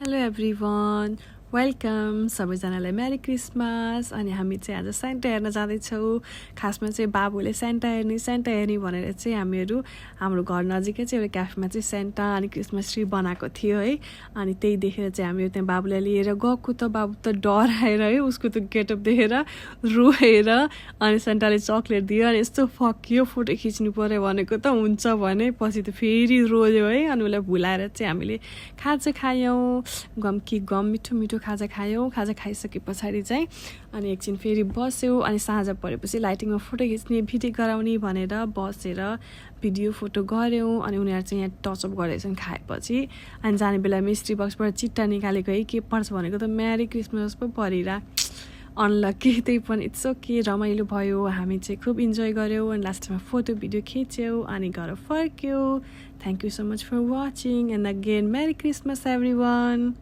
Hello everyone, welcome सबैजनालाई मेरी Christmas. अनि हामी चाहिँ आज सेन्टा हेर्न जाँदैछौँ। खासमा चाहिँ बाबुले सेन्टा हेर्ने भनेर चाहिँ हामीहरू हाम्रो घर नजिकै चाहिँ एउटा क्याफेमा चाहिँ सेन्टा अनि क्रिसमस ट्री बनाएको थियो है। अनि त्यही देखेर चाहिँ हामीहरू त्यहाँ बाबुलाई लिएर गएको त बाबु त डराएर है, उसको त गेटअप देखेर रोएर अनि सेन्टाले चक्लेट दियो अनि यस्तो फकियो फोटो खिच्नु पर्यो भनेको त हुन्छ भने पछि त फेरि रोयो है। अनि उसलाई भुलाएर चाहिँ हामीले खाजा खायौँ, गम मिठो खाजा खायौँ। खाजा खाइसके पछाडि चाहिँ अनि एकछिन फेरि बस्यौँ अनि साँझ परेपछि लाइटिङमा फोटो खिच्ने भिडियो गराउने भनेर बसेर भिडियो फोटो गऱ्यौँ। अनि उनीहरू चाहिँ यहाँ टचअप गर्दैछन् खाएपछि। अनि जाने बेला मिस्ट्री बक्सबाट चिट्टा निकालेको है, के पर्छ भनेको त मेरी क्रिसमस पो परिरा अनलकी। त्यही पनि इट्स ओके, रमाइलो भयो। हामी चाहिँ खुब इन्जोय गऱ्यौँ अनि लास्टमा फोटो भिडियो खिच्यौँ अनि घर फर्क्यौँ। Thank you so much for watching and again merry Christmas everyone.